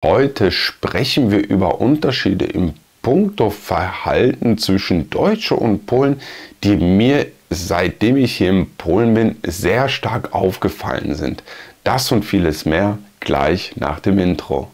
Heute sprechen wir über Unterschiede im Puncto Verhalten zwischen Deutschen und Polen, die mir, seitdem ich hier in Polen bin, sehr stark aufgefallen sind. Das und vieles mehr gleich nach dem Intro.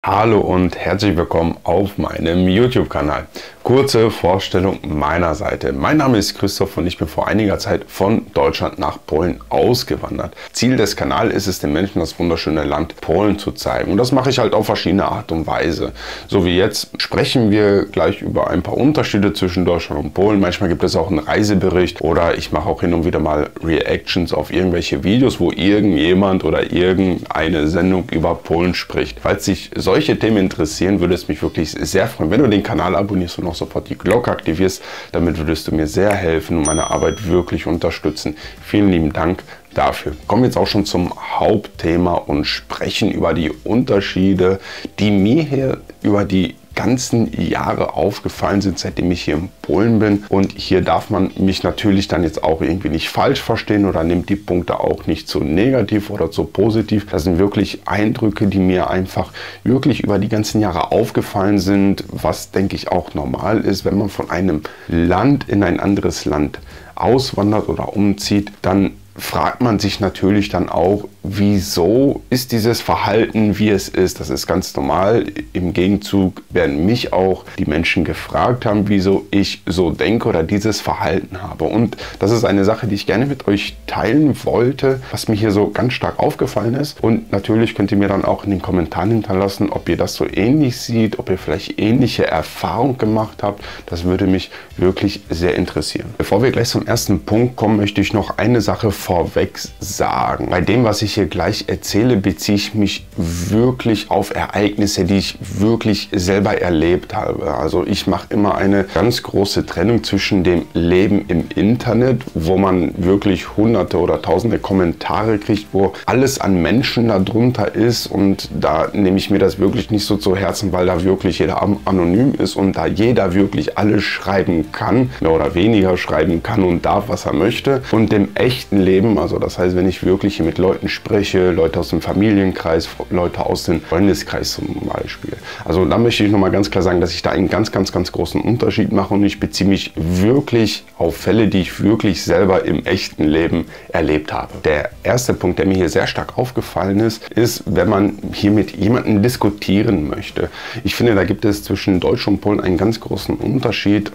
Hallo und herzlich willkommen auf meinem YouTube-Kanal. Kurze Vorstellung meiner Seite. Mein Name ist Christoph und ich bin vor einiger Zeit von Deutschland nach Polen ausgewandert. Ziel des Kanals ist es, den Menschen das wunderschöne Land Polen zu zeigen. Und das mache ich halt auf verschiedene Art und Weise. So wie jetzt sprechen wir gleich über ein paar Unterschiede zwischen Deutschland und Polen. Manchmal gibt es auch einen Reisebericht oder ich mache auch hin und wieder mal Reactions auf irgendwelche Videos, wo irgendjemand oder irgendeine Sendung über Polen spricht. Falls sich solche Themen interessieren, würde es mich wirklich sehr freuen, wenn du den Kanal abonnierst und auch sofort die Glocke aktivierst. Damit würdest du mir sehr helfen und meine Arbeit wirklich unterstützen. Vielen lieben Dank dafür. Kommen wir jetzt auch schon zum Hauptthema und sprechen über die Unterschiede, die mir hier über die ganzen Jahre aufgefallen sind, seitdem ich hier in Polen bin. Und hier darf man mich natürlich dann jetzt auch irgendwie nicht falsch verstehen oder nimmt die Punkte auch nicht zu negativ oder zu positiv. Das sind wirklich Eindrücke, die mir einfach wirklich über die ganzen Jahre aufgefallen sind, was, denke ich, auch normal ist, wenn man von einem Land in ein anderes Land auswandert oder umzieht, dann fragt man sich natürlich dann auch, wieso ist dieses Verhalten, wie es ist. Das ist ganz normal. Im Gegenzug werden mich auch die Menschen gefragt haben, wieso ich so denke oder dieses Verhalten habe. Und das ist eine Sache, die ich gerne mit euch teilen wollte, was mir hier so ganz stark aufgefallen ist. Und natürlich könnt ihr mir dann auch in den Kommentaren hinterlassen, ob ihr das so ähnlich seht, ob ihr vielleicht ähnliche Erfahrungen gemacht habt. Das würde mich wirklich sehr interessieren. Bevor wir gleich zum ersten Punkt kommen, möchte ich noch eine Sache vorweg sagen. Bei dem, was ich hier gleich erzähle, beziehe ich mich wirklich auf Ereignisse, die ich wirklich selber erlebt habe. Also ich mache immer eine ganz große Trennung zwischen dem Leben im Internet, wo man wirklich hunderte oder tausende Kommentare kriegt, wo alles an Menschen darunter ist, und da nehme ich mir das wirklich nicht so zu Herzen, weil da wirklich jeder anonym ist und da jeder wirklich alles schreiben kann, mehr oder weniger schreiben kann und darf, was er möchte. Und im echten Leben, also das heißt, wenn ich wirklich hier mit Leuten spreche, Leute aus dem Familienkreis, Leute aus dem Freundeskreis zum Beispiel. Also da möchte ich nochmal ganz klar sagen, dass ich da einen ganz großen Unterschied mache, und ich beziehe mich wirklich auf Fälle, die ich wirklich selber im echten Leben erlebt habe. Der erste Punkt, der mir hier sehr stark aufgefallen ist, wenn man hier mit jemandem diskutieren möchte. Ich finde, da gibt es zwischen Deutsch und Polen einen ganz großen Unterschied,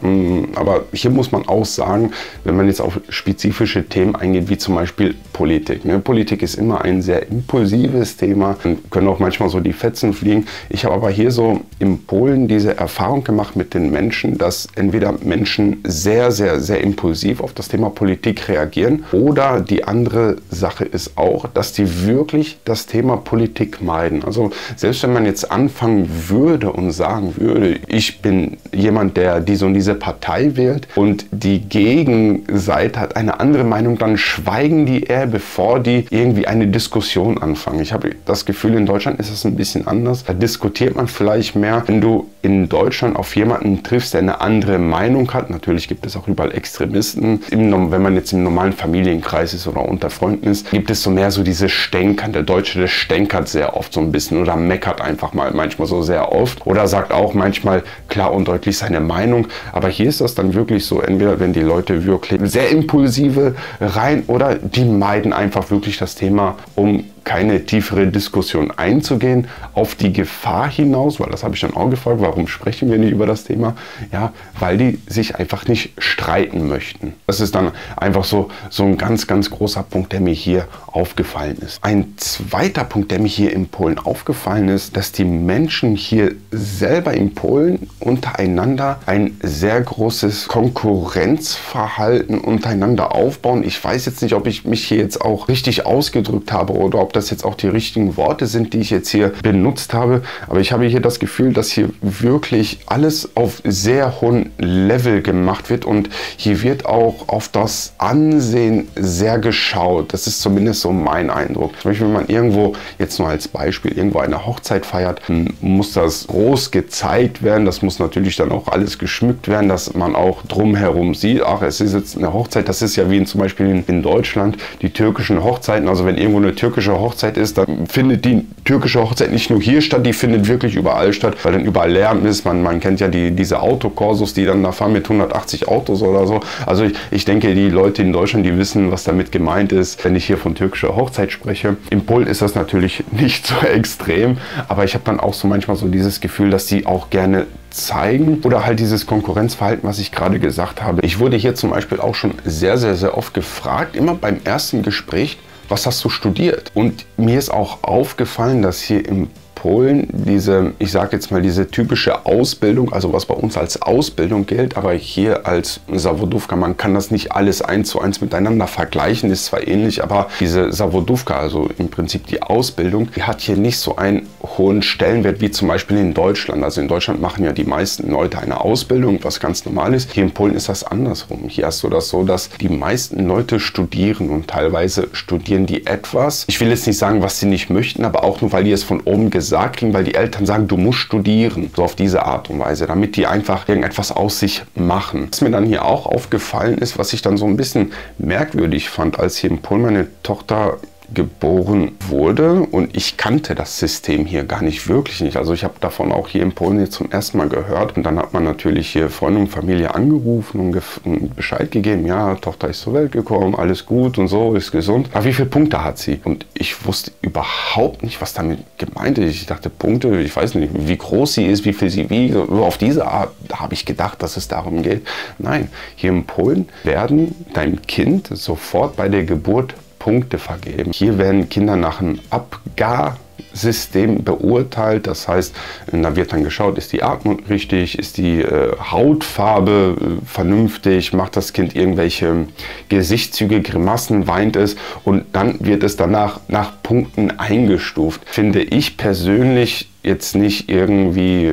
aber hier muss man auch sagen, wenn man jetzt auf spezifische Themen eingeht, wie zum Beispiel Politik. Politik ist immer ein sehr impulsives Thema, können auch manchmal so die Fetzen fliegen. Ich habe aber hier so in Polen diese Erfahrung gemacht mit den Menschen, dass entweder Menschen sehr impulsiv auf das Thema Politik reagieren, oder die andere Sache ist auch, dass die wirklich das Thema Politik meiden. Also selbst wenn man jetzt anfangen würde und sagen würde, ich bin jemand, der diese und diese Partei wählt, und die Gegenseite hat eine andere Meinung, dann schweigen die eher, bevor die irgendwie eine Diskussion anfangen. Ich habe das Gefühl, in Deutschland ist es ein bisschen anders. Da diskutiert man vielleicht mehr. Wenn du in Deutschland auf jemanden triffst, der eine andere Meinung hat, natürlich gibt es auch überall Extremisten, wenn man jetzt im normalen Familienkreis ist oder unter Freunden ist, gibt es so mehr so diese Stänkern. Der Deutsche, der stänkert sehr oft so ein bisschen oder meckert einfach mal manchmal so sehr oft oder sagt auch manchmal klar und deutlich seine Meinung. Aber hier ist das dann wirklich so, entweder wenn die Leute wirklich sehr impulsive rein, oder die meiden einfach wirklich das Thema, um keine tiefere Diskussion einzugehen, auf die Gefahr hinaus, weil das habe ich dann auch gefragt, warum sprechen wir nicht über das Thema? Ja, weil die sich einfach nicht streiten möchten. Das ist dann einfach so ein ganz großer Punkt, der mir hier aufgefallen ist. Ein zweiter Punkt, der mir hier in Polen aufgefallen ist, dass die Menschen hier selber in Polen untereinander ein sehr großes Konkurrenzverhalten untereinander aufbauen. Ich weiß jetzt nicht, ob ich mich hier jetzt auch richtig ausgedrückt habe oder ob ob das jetzt auch die richtigen Worte sind, die ich jetzt hier benutzt habe, aber ich habe hier das Gefühl, dass hier wirklich alles auf sehr hohem Level gemacht wird und hier wird auch auf das Ansehen sehr geschaut. Das ist zumindest so mein Eindruck. Zum Beispiel, wenn man irgendwo, jetzt nur als Beispiel, irgendwo eine Hochzeit feiert, muss das groß gezeigt werden. Das muss natürlich dann auch alles geschmückt werden, dass man auch drumherum sieht, ach, es ist jetzt eine Hochzeit. Das ist ja wie zum Beispiel in Deutschland die türkischen Hochzeiten. Also wenn irgendwo eine türkische Hochzeit ist, dann findet die türkische Hochzeit nicht nur hier statt, die findet wirklich überall statt, weil dann überall Lärm ist. Man kennt ja diese Autokorsos, die dann da fahren mit 180 Autos oder so. Also ich denke, die Leute in Deutschland, die wissen, was damit gemeint ist, wenn ich hier von türkischer Hochzeit spreche. In Polen ist das natürlich nicht so extrem, aber ich habe dann auch so manchmal so dieses Gefühl, dass die auch gerne zeigen oder halt dieses Konkurrenzverhalten, was ich gerade gesagt habe. Ich wurde hier zum Beispiel auch schon sehr, sehr, sehr oft gefragt, immer beim ersten Gespräch, was hast du studiert? Und mir ist auch aufgefallen, dass hier in Polen diese, ich sage jetzt mal, diese typische Ausbildung, also was bei uns als Ausbildung gilt, aber hier als Zawodówka, man kann das nicht alles 1:1 miteinander vergleichen, ist zwar ähnlich, aber diese Zawodówka, also im Prinzip die Ausbildung, die hat hier nicht so einen hohen Stellenwert wie zum Beispiel in Deutschland. Also in Deutschland machen ja die meisten Leute eine Ausbildung, was ganz normal ist. Hier in Polen ist das andersrum. Hier hast du das so, dass die meisten Leute studieren und teilweise studieren die etwas. Ich will jetzt nicht sagen, was sie nicht möchten, aber auch nur, weil die es von oben gesagt kriegen, weil die Eltern sagen, du musst studieren. So auf diese Art und Weise, damit die einfach irgendetwas aus sich machen. Was mir dann hier auch aufgefallen ist, was ich dann so ein bisschen merkwürdig fand, als hier in Polen meine Tochter geboren wurde und ich kannte das System hier gar nicht, wirklich nicht. Also ich habe davon auch hier in Polen jetzt zum ersten Mal gehört und dann hat man natürlich hier Freunde und Familie angerufen und Bescheid gegeben, ja, Tochter ist zur Welt gekommen, alles gut und so, ist gesund. Aber wie viele Punkte hat sie? Und ich wusste überhaupt nicht, was damit gemeint ist. Ich dachte, Punkte, ich weiß nicht, wie groß sie ist, wie viel sie wiegt. Auf diese Art habe ich gedacht, dass es darum geht. Nein, hier in Polen werden deinem Kind sofort bei der Geburt Punkte vergeben. Hier werden Kinder nach einem Abgarsystem beurteilt. Das heißt, da wird dann geschaut, ist die Atmung richtig, ist die Hautfarbe vernünftig, macht das Kind irgendwelche Gesichtszüge, Grimassen, weint es und dann wird es danach nach Punkten eingestuft. Finde ich persönlich jetzt nicht irgendwie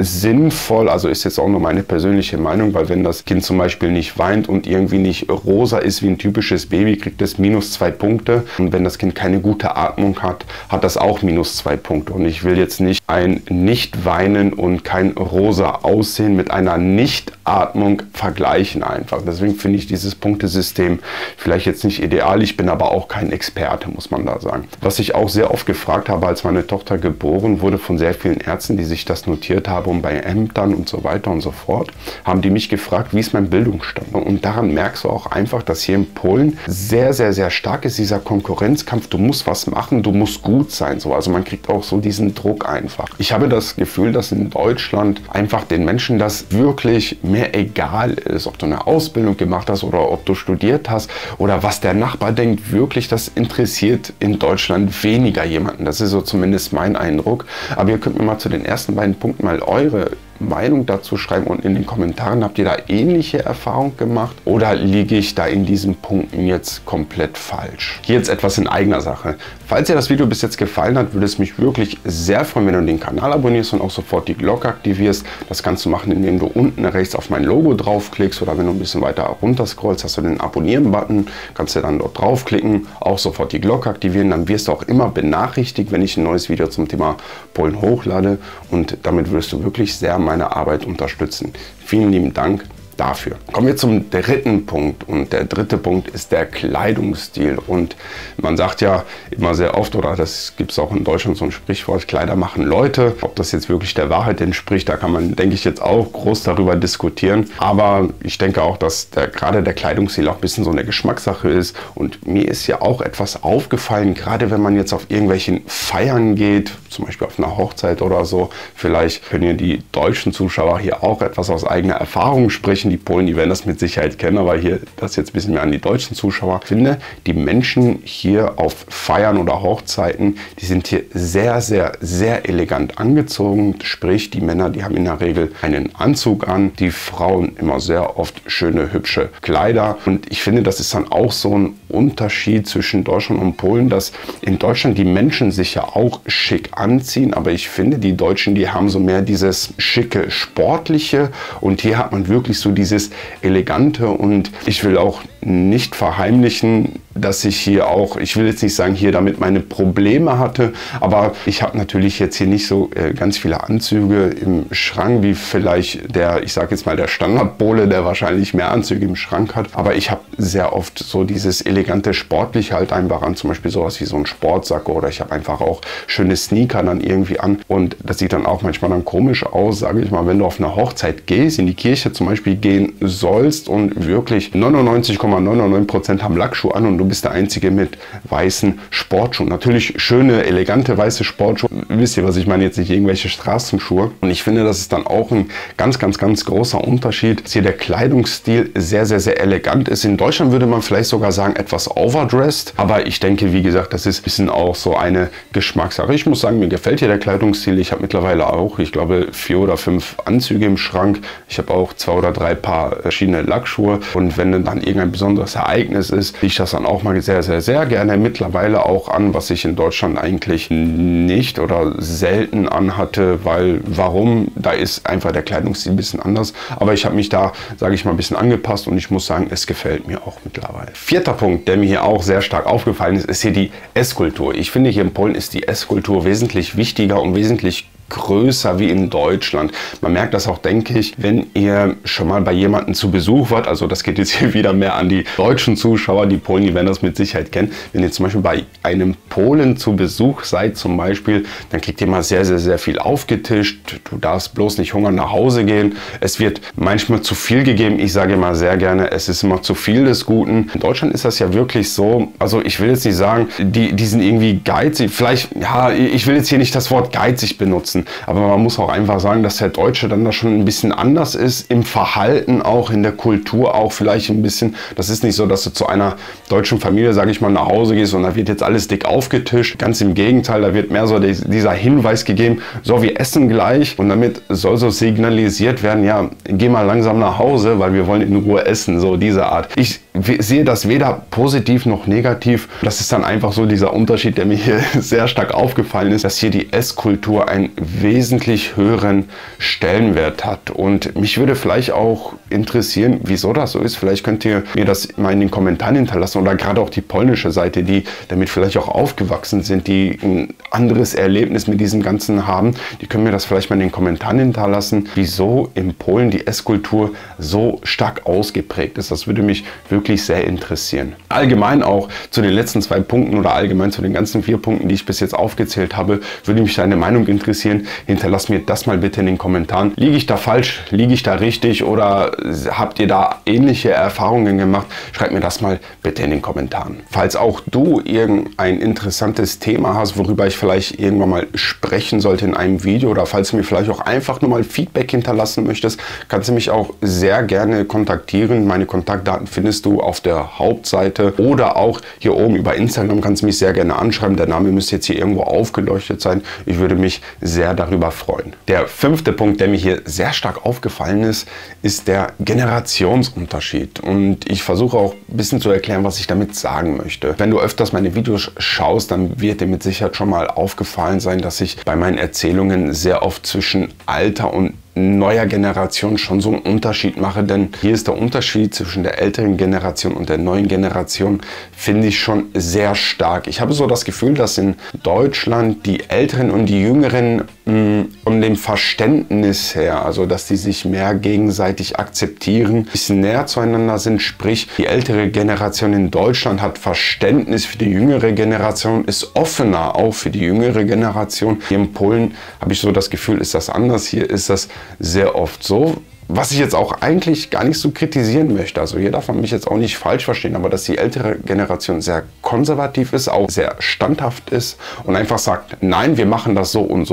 sinnvoll, also ist jetzt auch nur meine persönliche Meinung, weil wenn das Kind zum Beispiel nicht weint und irgendwie nicht rosa ist wie ein typisches Baby, kriegt es -2 Punkte und wenn das Kind keine gute Atmung hat, hat das auch -2 Punkte und ich will jetzt nicht ein Nicht-Weinen und kein rosa Aussehen mit einer Nicht-Atmung vergleichen einfach. Deswegen finde ich dieses Punktesystem vielleicht jetzt nicht ideal, ich bin aber auch kein Experte, muss man da sagen. Was ich auch sehr oft gefragt habe, als meine Tochter geboren wurde, von sehr vielen Ärzten, die sich das notiert haben und bei Ämtern und so weiter und so fort, haben die mich gefragt, wie ist mein Bildungsstand? Und daran merkst du auch einfach, dass hier in Polen sehr, sehr, sehr stark ist dieser Konkurrenzkampf. Du musst was machen, du musst gut sein. So. Also man kriegt auch so diesen Druck einfach. Ich habe das Gefühl, dass in Deutschland einfach den Menschen das wirklich mehr egal ist, ob du eine Ausbildung gemacht hast oder ob du studiert hast oder was der Nachbar denkt, wirklich, das interessiert in Deutschland weniger jemanden. Das ist so zumindest mein Eindruck. Aber ihr könnt mir mal zu den ersten beiden Punkten mal eure Meinung dazu schreiben und in den Kommentaren, habt ihr da ähnliche Erfahrungen gemacht oder liege ich da in diesen Punkten jetzt komplett falsch? Hier jetzt etwas in eigener Sache. Falls dir das Video bis jetzt gefallen hat, würde es mich wirklich sehr freuen, wenn du den Kanal abonnierst und auch sofort die Glocke aktivierst. Das kannst du machen, indem du unten rechts auf mein Logo draufklickst oder wenn du ein bisschen weiter runter scrollst, hast du den Abonnieren-Button, kannst du dann dort draufklicken, auch sofort die Glocke aktivieren, dann wirst du auch immer benachrichtigt, wenn ich ein neues Video zum Thema Polen hochlade und damit wirst du wirklich sehr meine Arbeit unterstützen. Vielen lieben Dank dafür. Kommen wir zum dritten Punkt und der dritte Punkt ist der Kleidungsstil und man sagt ja immer sehr oft, oder das gibt es auch in Deutschland so ein Sprichwort, Kleider machen Leute. Ob das jetzt wirklich der Wahrheit entspricht, da kann man, denke ich, jetzt auch groß darüber diskutieren, aber ich denke auch, dass gerade der Kleidungsstil auch ein bisschen so eine Geschmackssache ist und mir ist ja auch etwas aufgefallen, gerade wenn man jetzt auf irgendwelchen Feiern geht, zum Beispiel auf einer Hochzeit oder so, vielleicht können ja die deutschen Zuschauer hier auch etwas aus eigener Erfahrung sprechen, Deutschen, die Polen, die werden das mit Sicherheit kennen, aber hier das jetzt ein bisschen mehr an die deutschen Zuschauer. Ich finde, die Menschen hier auf Feiern oder Hochzeiten, die sind hier sehr, sehr, sehr elegant angezogen. Sprich, die Männer, die haben in der Regel einen Anzug an, die Frauen immer sehr oft schöne, hübsche Kleider. Und ich finde, das ist dann auch so ein Unterschied zwischen Deutschland und Polen, dass in Deutschland die Menschen sich ja auch schick anziehen, aber ich finde, die Deutschen, die haben so mehr dieses schicke, sportliche und hier hat man wirklich so dieses elegante und ich will auch nicht verheimlichen, dass ich hier auch, ich will jetzt nicht sagen, hier damit meine Probleme hatte, aber ich habe natürlich jetzt hier nicht so ganz viele Anzüge im Schrank, wie vielleicht der, ich sage jetzt mal der Standardpole, der wahrscheinlich mehr Anzüge im Schrank hat, aber ich habe sehr oft so dieses elegante Sportliche halt einfach an, zum Beispiel sowas wie so ein Sportsack oder ich habe einfach auch schöne Sneaker dann irgendwie an und das sieht dann auch manchmal dann komisch aus, sage ich mal, wenn du auf eine Hochzeit gehst, in die Kirche zum Beispiel gehen sollst und wirklich 99,99% haben Lackschuhe an und du bist der Einzige mit weißen Sportschuhen. Natürlich schöne, elegante weiße Sportschuhe. Wisst ihr, was ich meine? Jetzt nicht irgendwelche Straßenschuhe. Und ich finde, das ist dann auch ein ganz, ganz, ganz großer Unterschied, dass hier der Kleidungsstil sehr, sehr, sehr elegant ist. In Deutschland würde man vielleicht sogar sagen, etwas overdressed. Aber ich denke, wie gesagt, das ist ein bisschen auch so eine Geschmackssache. Ich muss sagen, mir gefällt hier der Kleidungsstil. Ich habe mittlerweile auch, ich glaube, 4 oder 5 Anzüge im Schrank. Ich habe auch 2 oder 3 Paar verschiedene Lackschuhe. Und wenn dann irgendein besonderes Ereignis ist, ziehe ich das dann auch mal sehr, sehr, sehr gerne mittlerweile auch an, was ich in Deutschland eigentlich nicht oder selten anhatte, weil warum? Da ist einfach der Kleidungsstil ein bisschen anders. Aber ich habe mich da, sage ich mal, ein bisschen angepasst und ich muss sagen, es gefällt mir auch mittlerweile. 4. Punkt, der mir hier auch sehr stark aufgefallen ist, ist hier die Esskultur. Ich finde, hier in Polen ist die Esskultur wesentlich wichtiger und wesentlich größer wie in Deutschland. Man merkt das auch, denke ich, wenn ihr schon mal bei jemandem zu Besuch wart, also das geht jetzt hier wieder mehr an die deutschen Zuschauer, die Polen, die werden das mit Sicherheit kennen. Wenn ihr zum Beispiel bei einem Polen zu Besuch seid zum Beispiel, dann kriegt ihr mal sehr, sehr, sehr viel aufgetischt. Du darfst bloß nicht hungern nach Hause gehen. Es wird manchmal zu viel gegeben. Ich sage immer sehr gerne, es ist immer zu viel des Guten. In Deutschland ist das ja wirklich so, also ich will jetzt nicht sagen, die sind irgendwie geizig. Vielleicht, ja, ich will jetzt hier nicht das Wort geizig benutzen. Aber man muss auch einfach sagen, dass der Deutsche dann da schon ein bisschen anders ist, im Verhalten auch, in der Kultur auch vielleicht ein bisschen. Das ist nicht so, dass du zu einer deutschen Familie, sage ich mal, nach Hause gehst und da wird jetzt alles dick aufgetischt. Ganz im Gegenteil, da wird mehr so dieser Hinweis gegeben, so, wir essen gleich und damit soll so signalisiert werden, ja, geh mal langsam nach Hause, weil wir wollen in Ruhe essen, so diese Art. Ich sehe das weder positiv noch negativ. Das ist dann einfach so dieser Unterschied, der mir hier sehr stark aufgefallen ist, dass hier die Esskultur einen wesentlich höheren Stellenwert hat. Und mich würde vielleicht auch interessieren, wieso das so ist. Vielleicht könnt ihr mir das mal in den Kommentaren hinterlassen oder gerade auch die polnische Seite, die damit vielleicht auch aufgewachsen sind, die ein anderes Erlebnis mit diesem Ganzen haben. Die können mir das vielleicht mal in den Kommentaren hinterlassen, wieso in Polen die Esskultur so stark ausgeprägt ist. Das würde mich wirklich sehr interessieren. Allgemein auch zu den letzten 2 Punkten oder allgemein zu den ganzen 4 Punkten, die ich bis jetzt aufgezählt habe, würde mich deine Meinung interessieren. Hinterlass mir das mal bitte in den Kommentaren. Liege ich da falsch? Liege ich da richtig? Oder habt ihr da ähnliche Erfahrungen gemacht? Schreibt mir das mal bitte in den Kommentaren. Falls auch du irgendein interessantes Thema hast, worüber ich vielleicht irgendwann mal sprechen sollte in einem Video oder falls du mir vielleicht auch einfach nur mal Feedback hinterlassen möchtest, kannst du mich auch sehr gerne kontaktieren. Meine Kontaktdaten findest du auf der Hauptseite oder auch hier oben über Instagram kannst du mich sehr gerne anschreiben. Der Name müsste jetzt hier irgendwo aufgeleuchtet sein. Ich würde mich sehr darüber freuen. Der 5. Punkt, der mir hier sehr stark aufgefallen ist, ist der Generationsunterschied. Und ich versuche auch ein bisschen zu erklären, was ich damit sagen möchte. Wenn du öfters meine Videos schaust, dann wird dir mit Sicherheit schon mal aufgefallen sein, dass ich bei meinen Erzählungen sehr oft zwischen alter und neuer Generation schon so einen Unterschied mache, denn hier ist der Unterschied zwischen der älteren Generation und der neuen Generation, finde ich schon sehr stark. Ich habe so das Gefühl, dass in Deutschland die Älteren und die Jüngeren von dem Verständnis her, also dass die sich mehr gegenseitig akzeptieren, ein bisschen näher zueinander sind, sprich die ältere Generation in Deutschland hat Verständnis für die jüngere Generation, ist offener auch für die jüngere Generation. Hier in Polen habe ich so das Gefühl, ist das anders. Hier ist das sehr oft so, Was ich jetzt auch eigentlich gar nicht so kritisieren möchte, also hier darf man mich jetzt auch nicht falsch verstehen, aber dass die ältere Generation sehr konservativ ist, auch sehr standhaft ist und einfach sagt, nein, wir machen das so und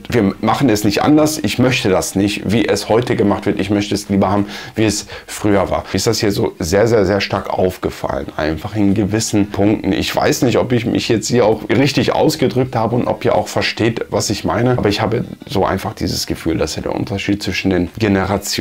wir machen es nicht anders, ich möchte das nicht, wie es heute gemacht wird, ich möchte es lieber haben, wie es früher war. Mir ist das hier so sehr, sehr, sehr stark aufgefallen, einfach in gewissen Punkten. Ich weiß nicht, ob ich mich jetzt hier auch richtig ausgedrückt habe und ob ihr auch versteht, was ich meine, aber ich habe so einfach dieses Gefühl, dass ja der Unterschied zwischen den Generationen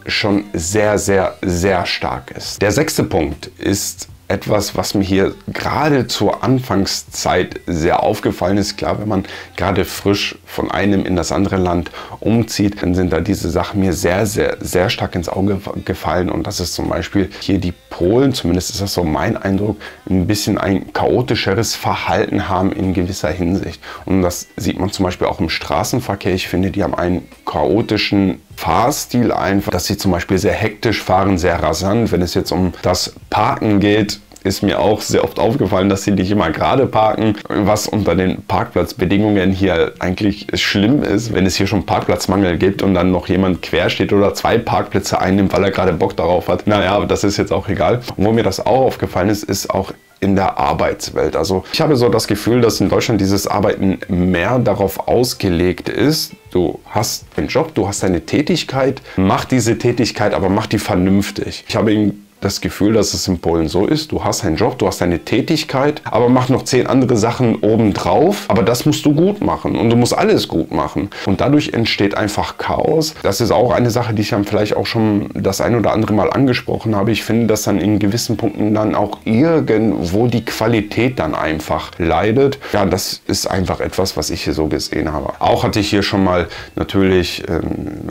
schon sehr, sehr, sehr stark ist. Der 6. Punkt ist etwas, was mir hier gerade zur Anfangszeit sehr aufgefallen ist. Klar, wenn man gerade frisch von einem in das andere Land umzieht, dann sind da diese Sachen mir sehr, sehr, sehr stark ins Auge gefallen. Und das ist zum Beispiel hier die Polen, zumindest ist das so mein Eindruck, ein bisschen ein chaotischeres Verhalten haben in gewisser Hinsicht. Und das sieht man zum Beispiel auch im Straßenverkehr. Ich finde, die haben einen chaotischen Fahrstil einfach, dass sie zum Beispiel sehr hektisch fahren, sehr rasant. Wenn es jetzt um das Parken geht, ist mir auch sehr oft aufgefallen, dass sie nicht immer gerade parken, was unter den Parkplatzbedingungen hier eigentlich schlimm ist, wenn es hier schon Parkplatzmangel gibt und dann noch jemand quer steht oder 2 Parkplätze einnimmt, weil er gerade Bock darauf hat. Naja, das ist jetzt auch egal. Und wo mir das auch aufgefallen ist, ist auch in der Arbeitswelt. Also ich habe so das Gefühl, dass in Deutschland dieses Arbeiten mehr darauf ausgelegt ist. Du hast einen Job, du hast eine Tätigkeit, mach diese Tätigkeit, aber mach die vernünftig. Ich habe das Gefühl, dass es in Polen so ist. Du hast einen Job, du hast eine Tätigkeit, aber mach noch 10 andere Sachen obendrauf. Aber das musst du gut machen und du musst alles gut machen. Und dadurch entsteht einfach Chaos. Das ist auch eine Sache, die ich dann vielleicht auch schon das ein oder andere Mal angesprochen habe. Ich finde, dass dann in gewissen Punkten dann auch irgendwo die Qualität dann einfach leidet. Ja, das ist einfach etwas, was ich hier so gesehen habe. Auch hatte ich hier schon mal natürlich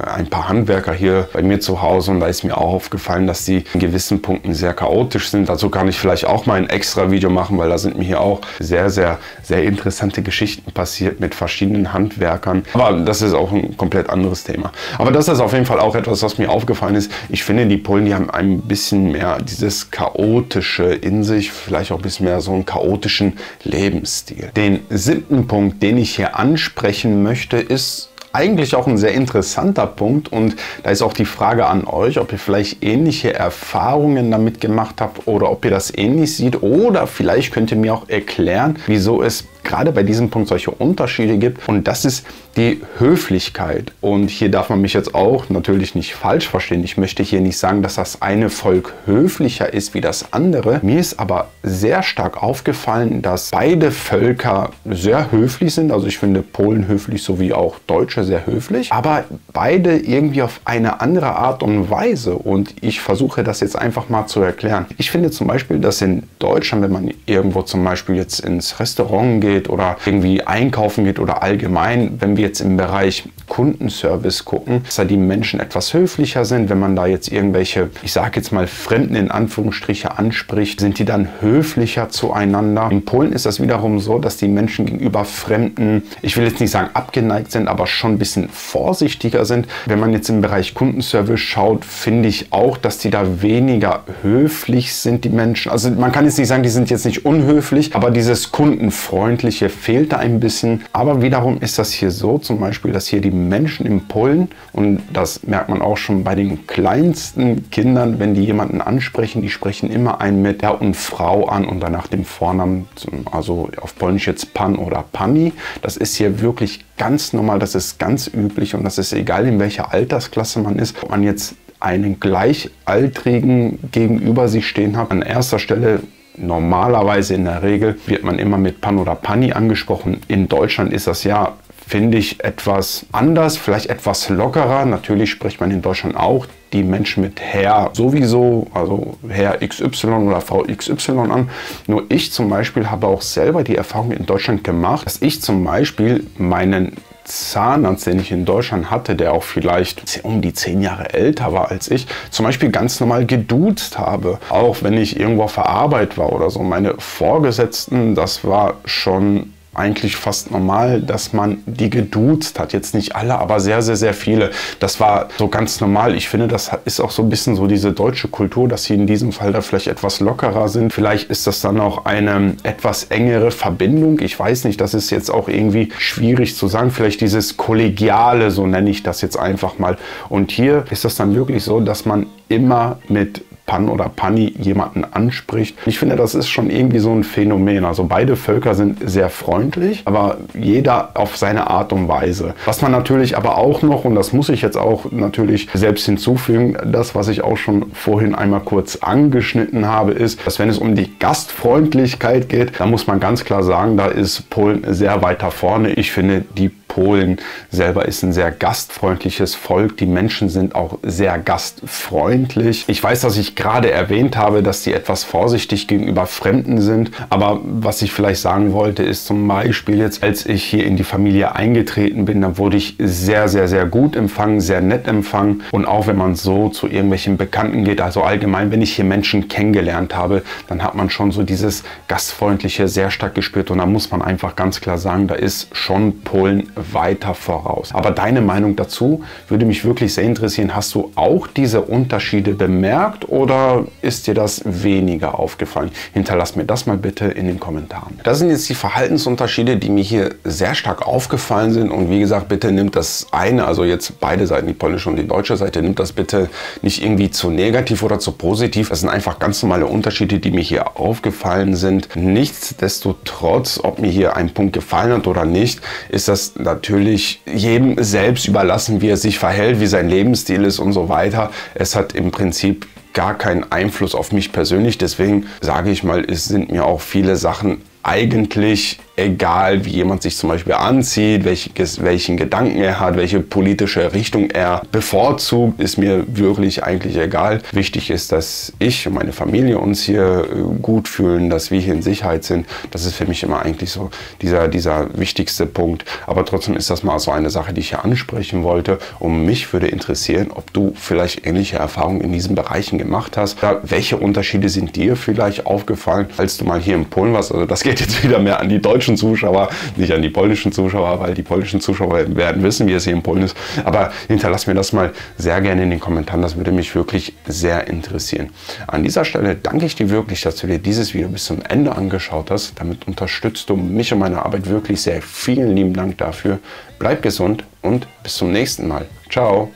ein paar Handwerker hier bei mir zu Hause und da ist mir auch aufgefallen, dass die in gewissen Punkten sehr chaotisch sind. Dazu kann ich vielleicht auch mal ein extra Video machen, weil da sind mir hier auch sehr, sehr, sehr interessante Geschichten passiert mit verschiedenen Handwerkern. Aber das ist auch ein komplett anderes Thema. Aber das ist auf jeden Fall auch etwas, was mir aufgefallen ist. Ich finde, die Polen, die haben ein bisschen mehr dieses Chaotische in sich, vielleicht auch ein bisschen mehr so einen chaotischen Lebensstil. Den 7. Punkt, den ich hier ansprechen möchte, ist eigentlich auch ein sehr interessanter Punkt und da ist auch die Frage an euch, ob ihr vielleicht ähnliche Erfahrungen damit gemacht habt oder ob ihr das ähnlich seht oder vielleicht könnt ihr mir auch erklären, wieso es gerade bei diesem Punkt solche Unterschiede gibt und das ist die Höflichkeit. Und hier darf man mich jetzt auch natürlich nicht falsch verstehen. Ich möchte hier nicht sagen, dass das eine Volk höflicher ist wie das andere. Mir ist aber sehr stark aufgefallen, dass beide Völker sehr höflich sind. Also ich finde Polen höflich sowie auch Deutsche sehr höflich, aber beide irgendwie auf eine andere Art und Weise. Und ich versuche das jetzt einfach mal zu erklären. Ich finde zum Beispiel, dass in Deutschland, wenn man irgendwo zum Beispiel jetzt ins Restaurant geht oder irgendwie einkaufen geht oder allgemein, wenn wir jetzt im Bereich Kundenservice gucken, dass da die Menschen etwas höflicher sind. Wenn man da jetzt irgendwelche, ich sage jetzt mal Fremden in Anführungsstriche anspricht, sind die dann höflicher zueinander. In Polen ist das wiederum so, dass die Menschen gegenüber Fremden, ich will jetzt nicht sagen abgeneigt sind, aber schon ein bisschen vorsichtiger sind. Wenn man jetzt im Bereich Kundenservice schaut, finde ich auch, dass die da weniger höflich sind, die Menschen. Also man kann jetzt nicht sagen, die sind jetzt nicht unhöflich, aber dieses Kundenfreundliche fehlt da ein bisschen. Aber wiederum ist das hier so, zum Beispiel, dass hier die Menschen in Polen, und das merkt man auch schon bei den kleinsten Kindern, wenn die jemanden ansprechen, die sprechen immer einen mit Herr und Frau an und danach dem Vornamen, also auf Polnisch jetzt Pan oder Pani. Das ist hier wirklich ganz normal, das ist ganz üblich und das ist egal, in welcher Altersklasse man ist. Ob man jetzt einen Gleichaltrigen gegenüber sich stehen hat, an erster Stelle normalerweise in der Regel wird man immer mit Pan oder Pani angesprochen. In Deutschland ist das ja, finde ich, etwas anders, vielleicht etwas lockerer. Natürlich spricht man in Deutschland auch die Menschen mit Herr sowieso, also Herr XY oder Frau XY an. Nur ich zum Beispiel habe auch selber die Erfahrung in Deutschland gemacht, dass ich zum Beispiel meinen Zahnarzt, den ich in Deutschland hatte, der auch vielleicht um die 10 Jahre älter war als ich, zum Beispiel ganz normal geduzt habe. Auch wenn ich irgendwo auf der Arbeit war oder so. Meine Vorgesetzten, das war schon eigentlich fast normal, dass man die geduzt hat. Jetzt nicht alle, aber sehr, sehr, sehr viele. Das war so ganz normal. Ich finde, das ist auch so ein bisschen so diese deutsche Kultur, dass sie in diesem Fall da vielleicht etwas lockerer sind. Vielleicht ist das dann auch eine etwas engere Verbindung. Ich weiß nicht, das ist jetzt auch irgendwie schwierig zu sagen. Vielleicht dieses Kollegiale, so nenne ich das jetzt einfach mal. Und hier ist das dann wirklich so, dass man immer mit Pan oder Pani jemanden anspricht. Ich finde, das ist schon irgendwie so ein Phänomen. Also beide Völker sind sehr freundlich, aber jeder auf seine Art und Weise. Was man natürlich aber auch noch, und das muss ich jetzt auch natürlich selbst hinzufügen, das, was ich auch schon vorhin einmal kurz angeschnitten habe, ist, dass wenn es um die Gastfreundlichkeit geht, da muss man ganz klar sagen, da ist Polen sehr weiter vorne. Ich finde, die Polen selber ist ein sehr gastfreundliches Volk. Die Menschen sind auch sehr gastfreundlich. Ich weiß, dass ich gerade erwähnt habe, dass die etwas vorsichtig gegenüber Fremden sind. Aber was ich vielleicht sagen wollte, ist zum Beispiel jetzt, als ich hier in die Familie eingetreten bin, dann wurde ich sehr, sehr, sehr gut empfangen, sehr nett empfangen. Und auch wenn man so zu irgendwelchen Bekannten geht, also allgemein, wenn ich hier Menschen kennengelernt habe, dann hat man schon so dieses Gastfreundliche sehr stark gespürt. Und da muss man einfach ganz klar sagen, da ist schon Polen weiter voraus. Aber deine Meinung dazu würde mich wirklich sehr interessieren. Hast du auch diese Unterschiede bemerkt oder ist dir das weniger aufgefallen? Hinterlass mir das mal bitte in den Kommentaren. Das sind jetzt die Verhaltensunterschiede, die mir hier sehr stark aufgefallen sind. Und wie gesagt, bitte nimmt das eine, also jetzt beide Seiten, die polnische und die deutsche Seite, nimmt das bitte nicht irgendwie zu negativ oder zu positiv. Das sind einfach ganz normale Unterschiede, die mir hier aufgefallen sind. Nichtsdestotrotz, ob mir hier ein Punkt gefallen hat oder nicht, ist das natürlich jedem selbst überlassen, wie er sich verhält, wie sein Lebensstil ist und so weiter. Es hat im Prinzip gar keinen Einfluss auf mich persönlich. Deswegen sage ich mal, es sind mir auch viele Sachen eigentlich egal, wie jemand sich zum Beispiel anzieht, welchen Gedanken er hat, welche politische Richtung er bevorzugt, ist mir wirklich eigentlich egal. Wichtig ist, dass ich und meine Familie uns hier gut fühlen, dass wir hier in Sicherheit sind. Das ist für mich immer eigentlich so dieser wichtigste Punkt. Aber trotzdem ist das mal so eine Sache, die ich hier ansprechen wollte. Und mich würde interessieren, ob du vielleicht ähnliche Erfahrungen in diesen Bereichen gemacht hast. Oder welche Unterschiede sind dir vielleicht aufgefallen, als du mal hier in Polen warst? Also das geht jetzt wieder mehr an die deutschen Zuschauer, nicht an die polnischen Zuschauer, weil die polnischen Zuschauer werden wissen, wie es hier in Polen ist. Aber hinterlass mir das mal sehr gerne in den Kommentaren. Das würde mich wirklich sehr interessieren. An dieser Stelle danke ich dir wirklich, dass du dir dieses Video bis zum Ende angeschaut hast. Damit unterstützt du mich und meine Arbeit wirklich sehr. Vielen lieben Dank dafür. Bleib gesund und bis zum nächsten Mal. Ciao.